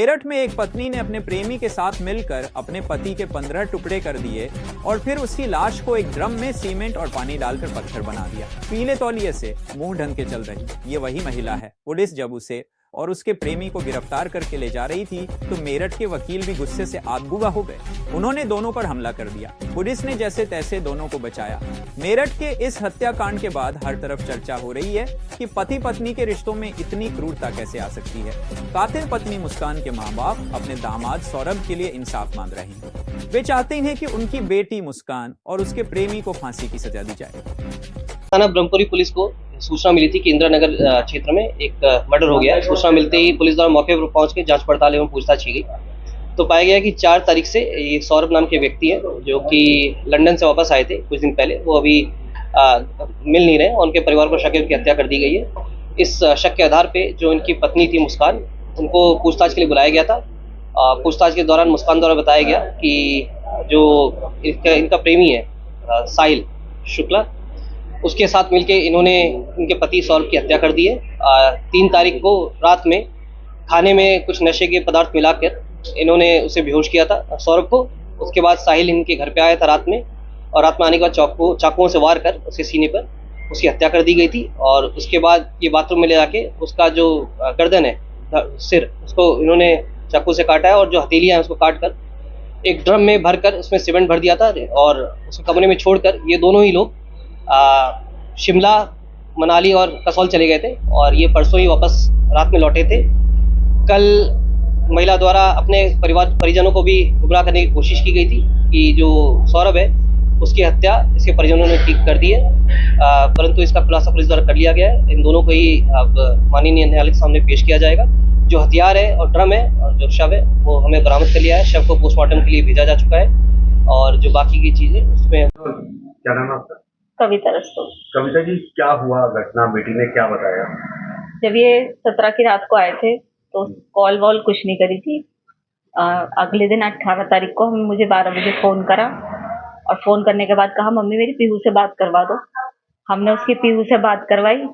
मेरठ में एक पत्नी ने अपने प्रेमी के साथ मिलकर अपने पति के 15 टुकड़े कर दिए और फिर उसकी लाश को एक ड्रम में सीमेंट और पानी डालकर पत्थर बना दिया। पीले तौलिए से मुंह ढंक के चल रही ये वही महिला है। पुलिस जब उसे और उसके प्रेमी को गिरफ्तार करके ले जा रही थी तो मेरठ के वकील भी गुस्से से आगबुगा हो गए। उन्होंने दोनों पर हमला कर दिया। पुलिस ने जैसे तैसे दोनों को बचाया। मेरठ के इस हत्याकांड के बाद हर तरफ चर्चा हो रही है कि पति पत्नी के रिश्तों में इतनी क्रूरता कैसे आ सकती है। कातिल पत्नी मुस्कान के माँ बाप अपने दामाद सौरभ के लिए इंसाफ मांग रहे हैं। वे चाहते हैं कि उनकी बेटी मुस्कान और उसके प्रेमी को फांसी की सजा दी जाए। थाना ब्रह्मपुरी पुलिस को सूचना मिली थी कि इंदिरा नगर क्षेत्र में एक मर्डर हो गया है। सूचना मिलते ही पुलिस द्वारा मौके पर पहुंच के जांच पड़ताल एवं पूछताछ की गई तो पाया गया कि 4 तारीख से ये सौरभ नाम के व्यक्ति हैं जो कि लंदन से वापस आए थे कुछ दिन पहले। वो अभी मिल नहीं रहे। उनके परिवार को शक है उनकी हत्या कर दी गई है। इस शक के आधार पर जो इनकी पत्नी थी मुस्कान, उनको पूछताछ के लिए बुलाया गया था। पूछताछ के दौरान मुस्कान द्वारा बताया गया कि जो इनका प्रेमी है साहिल शुक्ला, उसके साथ मिलके इन्होंने इनके पति सौरभ की हत्या कर दी है। 3 तारीख को रात में खाने में कुछ नशे के पदार्थ मिलाकर इन्होंने उसे बेहोश किया था सौरभ को। उसके बाद साहिल इनके घर पे आया था रात में और रात में आने के बाद चाकुओं से वार कर उसके सीने पर उसकी हत्या कर दी गई थी। और उसके बाद ये बाथरूम में ले जाके उसका जो गर्दन है, सिर, उसको इन्होंने चाकू से काटा है और जो हथेलियाँ हैं उसको काट कर एक ड्रम में भर कर उसमें सीमेंट भर दिया था और उसको कमरे में छोड़कर ये दोनों ही लोग शिमला, मनाली और कसौल चले गए थे और ये परसों ही वापस रात में लौटे थे। कल महिला द्वारा अपने परिजनों को भी गुमराह करने की कोशिश की गई थी कि जो सौरभ है उसकी हत्या इसके परिजनों ने ठीक कर दी है, परंतु इसका खुलासा पुलिस द्वारा कर लिया गया है। इन दोनों को ही अब माननीय न्यायालय के सामने पेश किया जाएगा। जो हथियार है और ड्रम है और जो शव है वो हमें बरामद कर लिया है। शव को पोस्टमार्टम के लिए भेजा जा चुका है और जो बाकी की चीजें उसमें। क्या नाम है आपका? कविता रस्तों। कविता जी, क्या हुआ घटना? बेटी ने क्या बताया? जब ये 17 की रात को आए थे तो कॉल वॉल कुछ नहीं करी थी। अगले दिन 18 तारीख को मुझे 12 बजे फ़ोन करा और फ़ोन करने के बाद कहा मम्मी मेरी पीहू से बात करवा दो। हमने उसकी पीहू से बात करवाई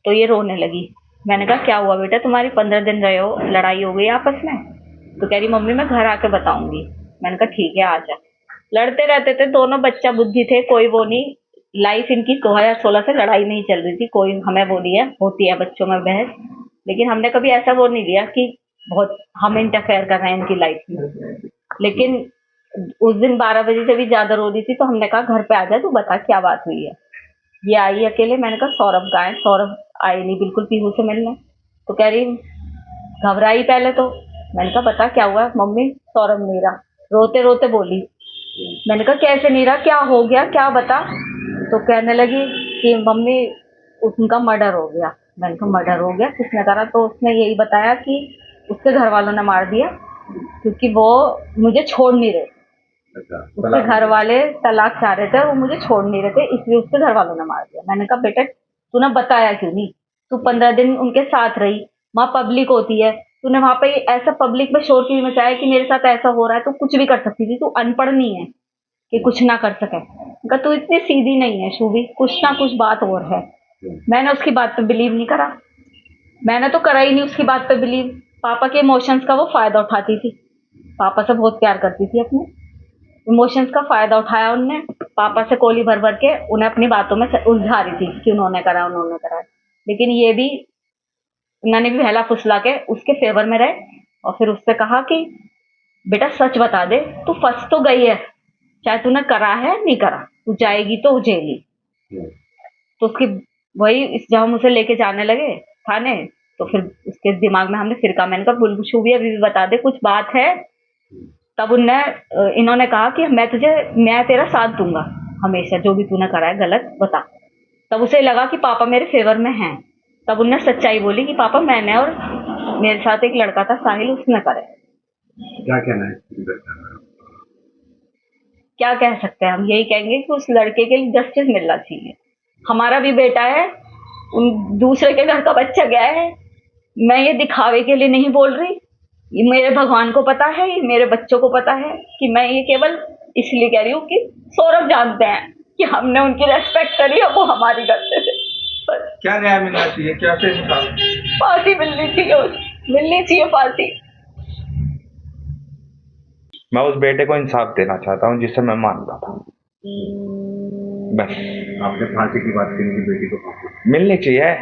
तो ये रोने लगी। मैंने कहा क्या हुआ बेटा, तुम्हारी 15 दिन रहे हो, लड़ाई हो गई आपस में? तो कह रही मम्मी मैं घर आके बताऊंगी। मैंने कहा ठीक है आ जा। लड़ते रहते थे दोनों, बच्चा बुद्धि थे, कोई वो नहीं। लाइफ इनकी 2016 से लड़ाई नहीं चल रही थी। कोई हमें वो नहीं है, होती है बच्चों में बहस, लेकिन हमने कभी ऐसा वो नहीं लिया कि बहुत हम इंटरफेयर कर रहे हैं इनकी लाइफ में। लेकिन उस दिन 12 बजे से भी ज्यादा रो रही थी तो हमने कहा घर पे आ जा, तू बता क्या बात हुई है। ये आई अकेले। मैंने कहा सौरभ कहाँ है? सौरभ आई नहीं बिल्कुल पीहू से मिलने। तो कह रही घबराई पहले तो। मैंने कहा बता क्या हुआ? मम्मी सौरभ नहीं रहा। रोते रोते बोली। मैंने कहा कैसे नहीं रहा, क्या हो गया, क्या बता। तो कहने लगी कि मम्मी उनका मर्डर हो गया। मैंने कहा मर्डर हो गया, किसने करा? तो उसने यही बताया कि उसके घर वालों ने मार दिया क्योंकि वो मुझे छोड़ नहीं रहे। उसके घर वाले तलाक चाह रहे थे और वो मुझे छोड़ नहीं रहे थे, इसलिए उसके घर वालों ने मार दिया। मैंने कहा बेटा तूने बताया क्यों नहीं? तू 15 दिन उनके साथ रही, वहाँ पब्लिक होती है, तूने वहाँ पे ऐसा पब्लिक में शोर क्यों मचाया कि मेरे साथ ऐसा हो रहा है? तू कुछ भी कर सकती थी, तू अनपढ़ नहीं है कि कुछ ना कर सके। तू इतनी सीधी नहीं है शूभी, कुछ ना कुछ बात और है। मैंने उसकी बात पे बिलीव नहीं करा। मैंने तो करा ही नहीं उसकी बात पे बिलीव। पापा के इमोशंस का वो फायदा उठाती थी। पापा से बहुत प्यार करती थी, अपने इमोशंस का फायदा उठाया उनने। पापा से कोली भर भर के उन्हें अपनी बातों में उलझा रही थी कि उन्होंने करा उन्होंने करा। लेकिन ये भी उन्होंने भी बहला फुसला के उसके फेवर में रहे और फिर उससे कहा कि बेटा सच बता दे, तू फंस तो गई है, चाहे तूने करा है नहीं करा, तू जाएगी तो जेली। तो उसकी वही जब हम उसे लेके जाने लगे थाने तो फिर उसके दिमाग में हमने फिर कहा, मैंने कहा बुलबुशू भी अभी भी बता दे कुछ बात है। तब इन्होंने कहा कि मैं तेरा साथ दूंगा हमेशा, जो भी तूने करा है गलत बता। तब उसे लगा कि पापा मेरे फेवर में हैं। तब उन्होंने सच्चाई बोली कि पापा मैंने और मेरे साथ एक लड़का था साहिल, उसने करे। क्या कहना है? क्या कह सकते हैं हम? यही कहेंगे कि उस लड़के के लिए जस्टिस मिलना चाहिए। हमारा भी बेटा है, उन दूसरे के घर का बच्चा गया है। मैं ये दिखावे के लिए नहीं बोल रही, ये मेरे भगवान को पता है, ये मेरे बच्चों को पता है कि मैं ये केवल इसलिए कह रही हूँ कि सौरभ जानते हैं कि हमने उनकी रेस्पेक्ट करी और वो हमारी करते थे। क्या न्याय मिलना चाहिए? क्या फांसी मिलनी चाहिए फांसी। मैं उस बेटे को इंसाफ देना चाहता हूँ जिसे मैं मानता था। बस आपने फांसी की बात करी थी, बेटी को फांसी मिलनी चाहिए।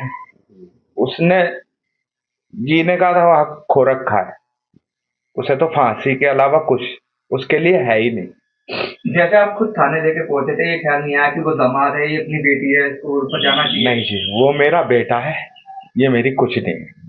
उसने जीने का तो हक खो रखा है, उसे तो फांसी के अलावा कुछ उसके लिए है ही नहीं। जैसे आप खुद थाने लेके पहुंचे थे, ये ख्याल नहीं आया कि वो दामाद है, ये अपनी बेटी है, इसको ऊपर जाना चाहिए? नहीं जी, वो मेरा बेटा है, ये मेरी कुछ नहीं है।